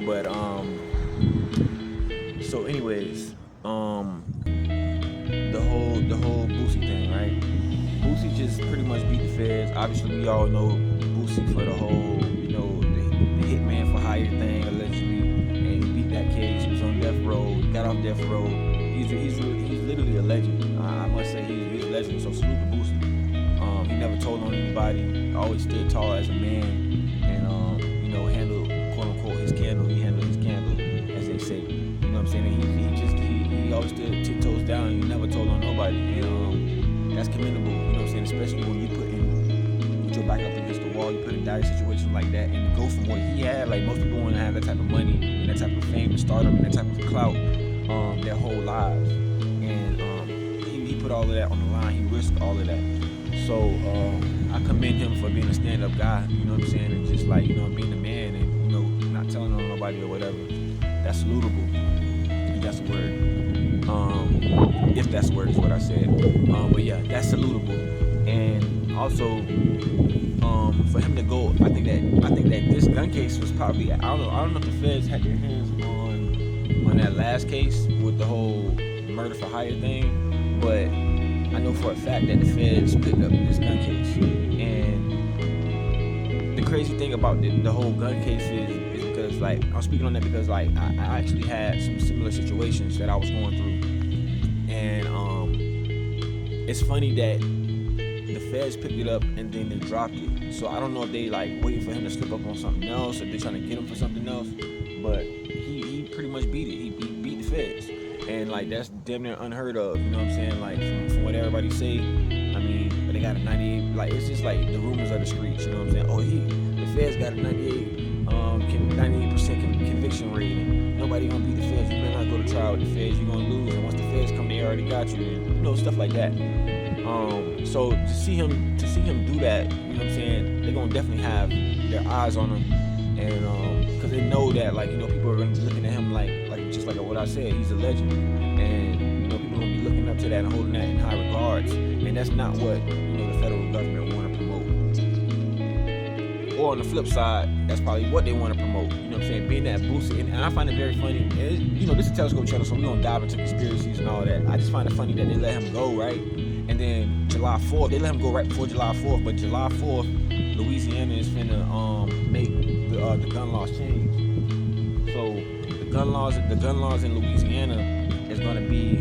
But so anyways, the whole Boosie thing, right? Boosie just pretty much beat the feds. Obviously, we all know Boosie for the whole, you know, the hitman for hire thing allegedly, and he beat that case. He was on death row. He got off death row. He's literally a legend. I must say he's a legend. So salute to Boosie. He never told on anybody. Always stood tall as a man, and you know, handled, quote unquote, his candle. He handled his candle, as they say. You know what I'm saying? And he always stood 10 toes down. He never told on nobody. And that's commendable. You know what I'm saying? Especially when you put in your back up against the wall, you put in dire situations like that, and to go from what he had, like most people want to have that type of money and that type of fame and stardom and that type of clout their whole lives. And he put all of that on the line. He risked all of that. So I commend him for being a stand-up guy, you know what I'm saying, and just like, you know, being a man and, you know, not telling on nobody or whatever. That's salutable. If that's a word. If that's a word is what I said. But yeah, that's salutable. And also, for him to go, I think that this gun case was probably, I don't know if the feds had their hands on that last case with the whole murder for hire thing, but I know for a fact that the feds picked up this gun case. And the crazy thing about the whole gun case is because, like, I'm speaking on that because, like, I actually had some similar situations that I was going through. And it's funny that the feds picked it up and then they dropped it. So I don't know if they like waiting for him to slip up on something else, or they're trying to get him for something else. But he pretty much beat it. He beat the feds, and like that's damn near unheard of. You know what I'm saying? Like from what everybody say, I mean, they got a 98. Like it's just like the rumors of the streets. You know what I'm saying? Oh, the feds got a 98% conviction rate, and nobody gonna beat the feds. You better not go to trial with the feds. You're gonna lose, and once the feds come, they already got you. And, you know, stuff like that. So to see him do that, you know what I'm saying, they're gonna definitely have their eyes on him, and because they know that, like, you know, people are gonna be looking at him like just like what I said, he's a legend, and you know, people are gonna be looking up to that and holding that in high regards, and that's not what, you know, the federal government want to promote. Or on the flip side, that's probably what they want to promote. You know what I'm saying? Being that boosted, and I find it very funny. And you know, this is a Telescope channel, so we're gonna dive into conspiracies and all that. I just find it funny that they let him go, right? And then July 4th, they let him go right before July 4th. But July 4th, Louisiana is finna make the gun laws change. So the gun laws in Louisiana is gonna be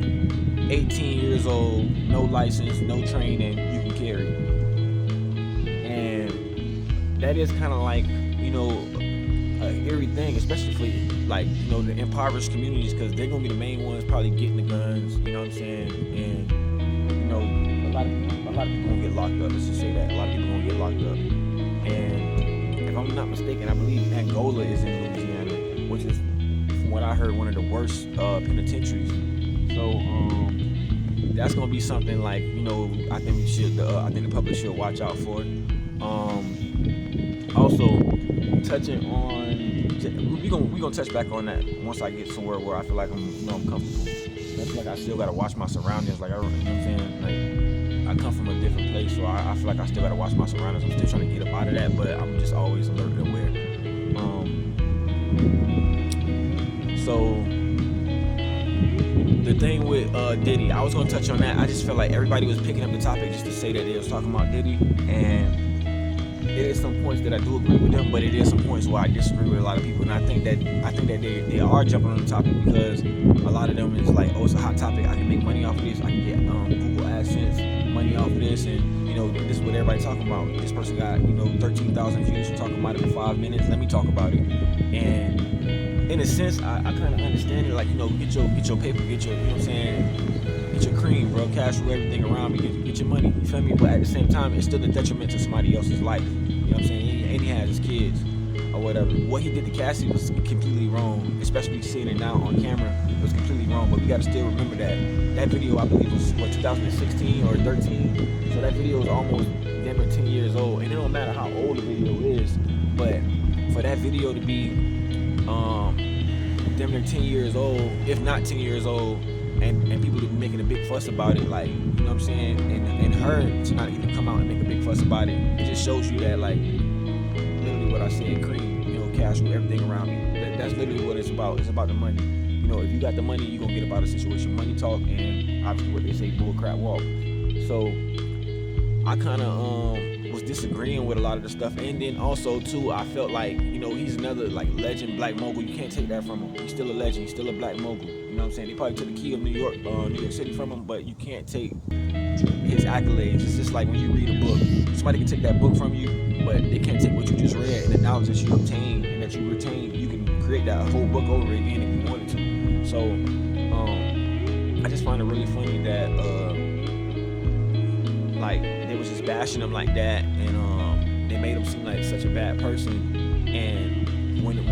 18 years old, no license, no training, you can carry. And that is kind of like, you know, a eerie thing, especially for, like, you know, the impoverished communities, because they're gonna be the main ones probably getting the guns. You know what I'm saying? And you know, a lot of people gonna get locked up. Let's just say that a lot of people gonna get locked up. And if I'm not mistaken, I believe Angola is in Louisiana, which is, from what I heard, one of the worst penitentiaries. So that's gonna be something like, you know, I think the public should watch out for. Also, touching on, we gonna touch back on that once I get somewhere where I feel like I'm comfortable. I feel like I still gotta watch my surroundings. Like, you know what I'm saying? Like, I come from a different place, so I feel like I still gotta watch my surroundings. I'm still trying to get up out of that, but I'm just always alert and aware. So the thing with Diddy, I was gonna touch on that. I just felt like everybody was picking up the topic just to say that they was talking about Diddy, and it is some points that I do agree with them, but it is some points where I disagree with a lot of people. And I think that they are jumping on the topic because a lot of them is like, oh, it's a hot topic, I can make money off of this, I can get Google AdSense money off of this, and you know, this is what everybody's talking about. This person got, you know, 13,000 views for talking about it for 5 minutes, let me talk about it. And in a sense, I kind of understand it, like, you know, get your paper, get your, you know what I'm saying, get your cream, bro, cash through everything around me, get your money, you feel me? But at the same time, it's still a detriment to somebody else's life, you know what I'm saying? And he has his kids or whatever. What he did to Cassie was completely wrong, especially seeing it now on camera. It was completely wrong, but we got to still remember that video, I believe, was 2016 or 13. So that video is almost damn near 10 years old, and it don't matter how old the video is, but for that video to be damn near 10 years old, if not 10 years old, and people to be making a big fuss about it, like, you know what I'm saying, and her to not even come out and make a big fuss about it, it just shows you that, like, literally what I said, cream, you know, cash through everything around me. That's literally what it's about. It's about the money. You know, if you got the money, you're gonna get about a situation. Money talk, and obviously what they say, bull crap walk. So I kind of was disagreeing with a lot of the stuff, and then also too, I felt like, you know, he's another like legend, black mogul. You can't take that from him. He's still a legend. He's still a black mogul. You know what I'm saying? They probably took the key of New York City from him, but you can't take his accolades. It's just like when you read a book, somebody can take that book from you, but they can't take what you just read and the knowledge that you obtained and that you retained. You can create that whole book over again if you wanted to. So I just find it really funny that like they was just bashing him like that, and they made him seem like such a bad person. And when the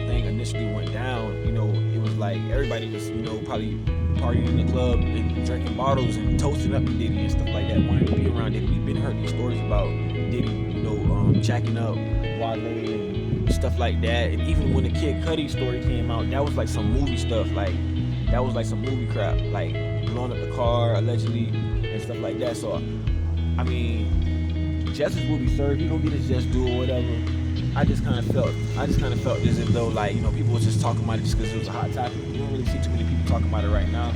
thing initially went down, you know, it was like everybody was, you know, probably partying in the club and drinking bottles and toasting up to Diddy and stuff like that, wanting to be around Diddy. We've been heard these stories about Diddy, you know, jacking up Wale and stuff like that. And even when the Kid Cudi story came out, that was like some movie stuff. Like, that was like some movie crap, like blowing up the car allegedly and stuff like that. So, I mean, justice will be served. He gonna get his just due or whatever. I just kind of felt as if though, like, you know, people was just talking about it just because it was a hot topic. You don't really see too many people talking about it right now.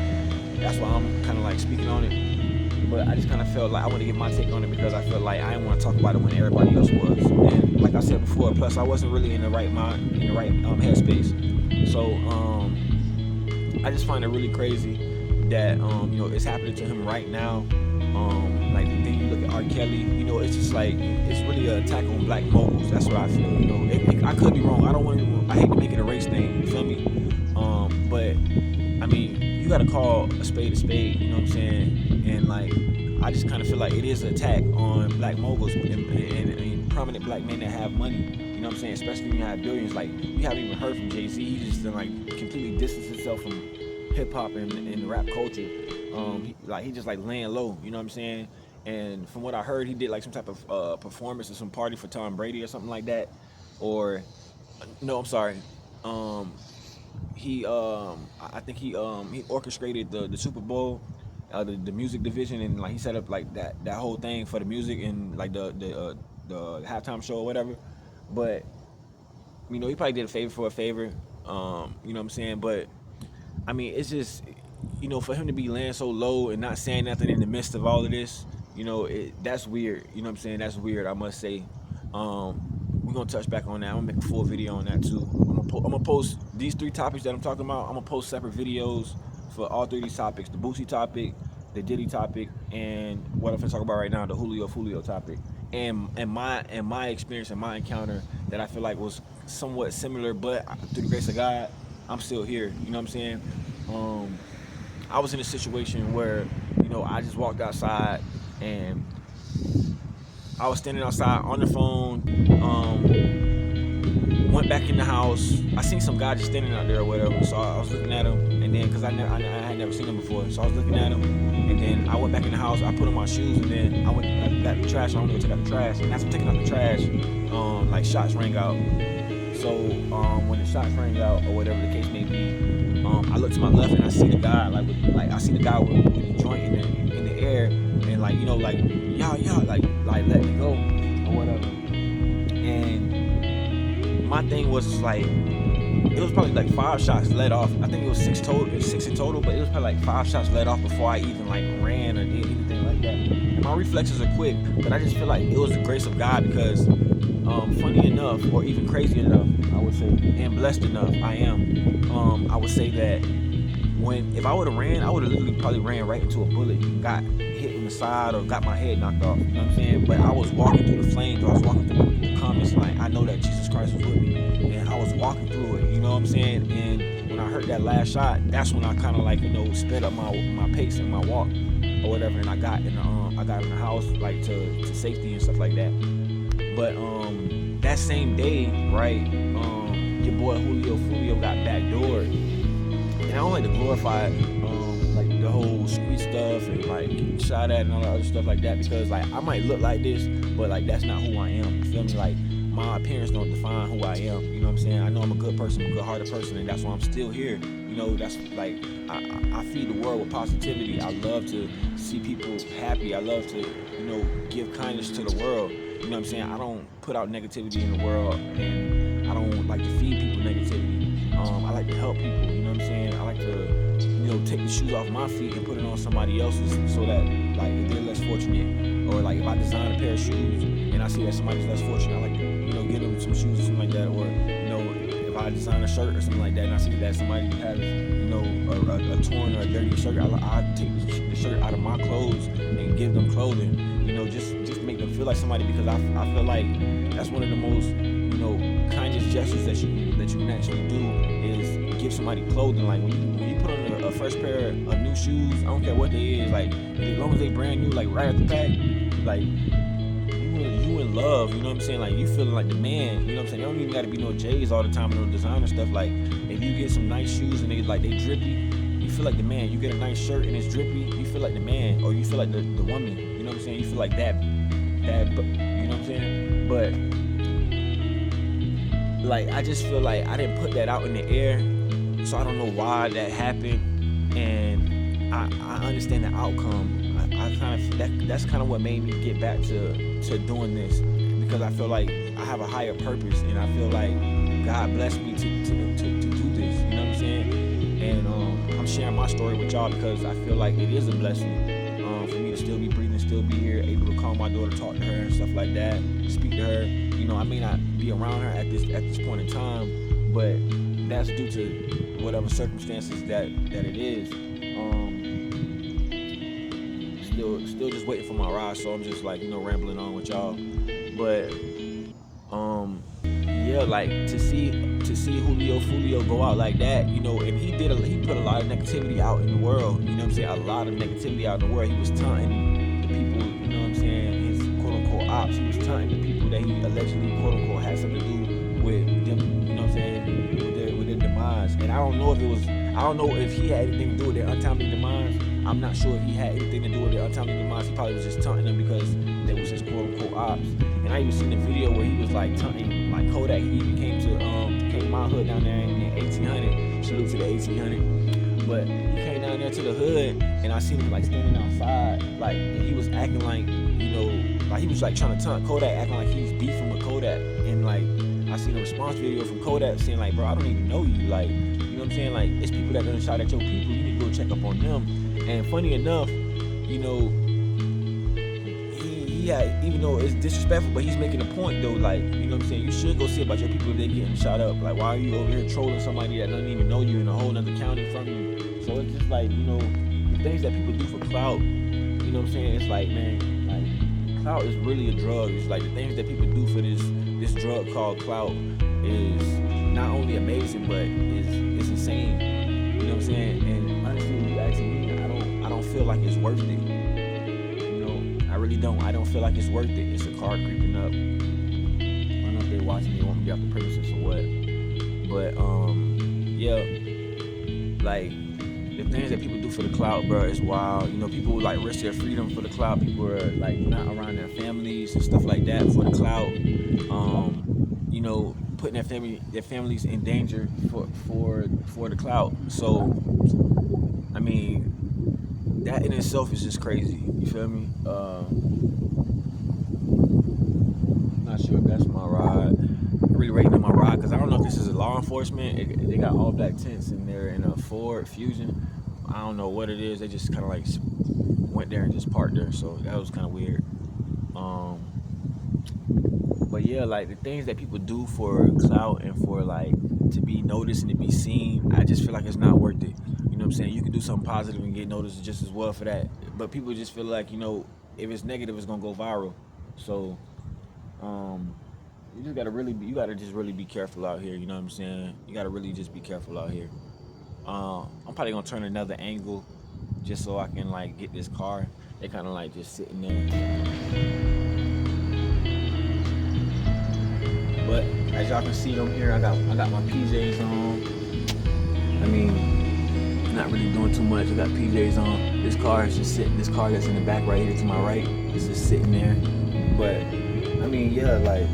That's why I'm kind of like speaking on it. But I just kind of felt like I want to get my take on it because I felt like I didn't want to talk about it when everybody else was. And like I said before, plus I wasn't really in the right mind, in the right headspace. So I just find it really crazy that you know, it's happening to him right now. Like, then you look at R. Kelly, you know, it's just like, it's really an attack on black moguls. That's what I feel, you know. I could be wrong. I hate to make it a race thing, you feel me? But, I mean, you gotta call a spade, you know what I'm saying? And, like, I just kind of feel like it is an attack on black moguls and prominent black men that have money, you know what I'm saying? Especially when you have billions. Like, you haven't even heard from Jay-Z. He just, like, completely distanced himself from hip-hop and rap culture. He just like laying low, you know what I'm saying? And from what I heard, he did like some type of performance at some party for Tom Brady or something like that. Or no, I'm sorry. I think he orchestrated the Super Bowl, the music division, and like he set up like that whole thing for the music and like the halftime show or whatever. But you know, he probably did a favor for a favor. You know what I'm saying? But I mean, it's just, you know, for him to be laying so low and not saying nothing in the midst of all of this, you know, that's weird. You know what I'm saying? That's weird, I must say. We're going to touch back on that. I'm going to make a full video on that, too. I'm going to post these 3 topics that I'm talking about. I'm going to post separate videos for all 3 of these topics. The Boosie topic, the Diddy topic, and what I'm going to talk about right now, the Julio topic. And my experience and my encounter that I feel like was somewhat similar, but through the grace of God, I'm still here. You know what I'm saying? I was in a situation where, you know, I just walked outside and I was standing outside on the phone, went back in the house. I seen some guy just standing out there or whatever, so I was looking at him, and then, because I had never seen him before, so I was looking at him, and then I went back in the house, I put on my shoes, and then I got the trash, I went to go take out the trash, and as I'm taking out the trash, like shots rang out. So when the shots rang out, or whatever the case may be, I look to my left and I see the guy I see the guy with the joint in the air, and like, you know, like y'all like let me go or whatever. And my thing was like, it was probably like 5 shots let off. I think it was 6 in total, but it was probably like 5 shots let off before I even like ran or did anything like that. And my reflexes are quick, but I just feel like it was the grace of God because, funny enough, or even crazy enough, I would say, and blessed enough, I would say that if I would have ran, I would have literally probably ran right into a bullet, got hit in the side, or got my head knocked off, you know what I'm saying? But I was walking through the flames, I was walking through the comments, like, I know that Jesus Christ was with me, and I was walking through it, you know what I'm saying? And when I heard that last shot, that's when I kind of like, you know, sped up my pace and my walk, or whatever, and I got in the house, like, to safety and stuff like that. But that same day, right, your boy Julio got backdoored. And I don't like to glorify like the whole street stuff and like getting shot at and all that other stuff like that, because like I might look like this, but like that's not who I am. You feel me? Like my appearance don't define who I am. You know what I'm saying? I know I'm a good person, I'm a good-hearted person, and that's why I'm still here. You know, that's like I feed the world with positivity. I love to see people happy. I love to, you know, give kindness to the world. You know what I'm saying? I don't put out negativity in the world, and I don't like to feed people negativity. I like to help people, you know what I'm saying? I like to, you know, take the shoes off my feet and put it on somebody else's, so that, like, if they're less fortunate, or like if I design a pair of shoes and I see that somebody's less fortunate, I like to, you know, give them some shoes or something like that. Or, you know, if I design a shirt or something like that and I see that somebody has, you know, a torn or a dirty shirt, I take the shirt out of my clothes and give them clothing, you know, just make them feel like somebody, because I feel like that's one of the most, you know, kindest gestures that you can actually do, is give somebody clothing. Like when you put on a fresh pair of new shoes, I don't care what they is, like as long as they brand new, like right at the pack, like you in feeling love, you know what I'm saying? Like, you feeling like the man, you know what I'm saying? They don't even gotta be no J's all the time and no designer stuff. Like, if you get some nice shoes and they drippy, you feel like the man. You get a nice shirt and it's drippy, you feel like the man, or you feel like the woman, you know what I'm saying? You feel like that, you know what I'm saying? But, like, I just feel like I didn't put that out in the air, so I don't know why that happened, and I understand the outcome. I kind of that's kind of what made me get back to doing this, because I feel like I have a higher purpose, and I feel like God blessed me to do this. You know what I'm saying? And I'm sharing my story with y'all because I feel like it is a blessing for me to still be breathing, still be here, able to call my daughter, talk to her, and stuff like that, speak to her. You know, I may not be around her at this point in time, but that's due to whatever circumstances that it is. Still just waiting for my ride, so I'm just like, you know, rambling on with y'all. But yeah, like to see Julio go out like that, you know, and he put a lot of negativity out in the world, you know what I'm saying? A lot of negativity out in the world. He was taunting the people, you know what I'm saying, his quote unquote ops. He was taunting the people that he allegedly quote unquote had something to do with them, you know what I'm saying, with their demise. And I don't know if he had anything to do with their untimely demise. I'm not sure if he had anything to do with their untimely demise. He probably was just taunting them because they was his quote unquote ops. And I even seen the video where he was like taunting like Kodak. He even came to my hood down there in 1800. Salute to the 1800. But he came down there to the hood, and I seen him like standing outside, like, and he was acting like, you know, like he was like trying to taunt Kodak, acting like he's beefing with Kodak. And like, I seen a response video from Kodak saying like, bro, I don't even know you. Like, you know what I'm saying? Like, it's people that done shot at your people. You need to go check up on them. And funny enough, you know, even though it's disrespectful, but he's making a point though. Like, you know what I'm saying? You should go see about your people if they getting shot up. Like, why are you over here trolling somebody that doesn't even know you in a whole other county from you? So it's just like, you know, the things that people do for clout, you know what I'm saying? It's like, man, like, clout is really a drug. It's like the things that people do for this drug called clout is not only amazing, but it's insane. You know what I'm saying? And honestly, when you asking me, I don't feel like it's worth it. I really don't. I don't feel like it's worth it. It's a car creeping up. I don't know if they're watching me, want me to get off the premises or what. But yeah, like the things that people do for the clout, bro, is wild. You know, people like risk their freedom for the clout. People are like not around their families and stuff like that for the clout. You know, putting their families in danger for the clout. So, I mean, that in itself is just crazy. You feel me? Not sure if that's my ride. I'm really rating on my ride because I don't know if this is a law enforcement. They got all black tents in there in a Ford Fusion. I don't know what it is. They just kind of like went there and just parked there. So that was kind of weird. But yeah, like the things that people do for clout and for like to be noticed and to be seen, I just feel like it's not worth it. You know what I'm saying? You can do something positive and get noticed just as well for that. But people just feel like, you know, if it's negative, it's gonna go viral. So, you gotta just really be careful out here. You know what I'm saying? You gotta really just be careful out here. I'm probably gonna turn another angle just so I can like get this car. They kind of like just sitting there. But as y'all can see them here, I got my PJs on. I mean, not really doing too much. I got PJs on. This car is just sitting. This car that's in the back right here to my right is just sitting there. But I mean, yeah, like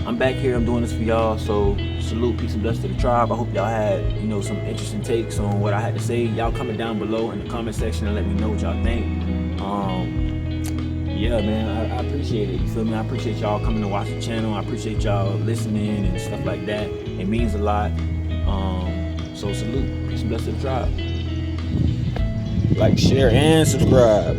I'm back here. I'm doing this for y'all. So salute, peace and bless to the tribe. I hope y'all had, you know, some interesting takes on what I had to say. Y'all comment down below in the comment section and let me know what y'all think. Yeah, man, I appreciate it. You feel me? I appreciate y'all coming to watch the channel. I appreciate y'all listening and stuff like that. It means a lot. So salute, peace and bless to the tribe. Like, share, and subscribe.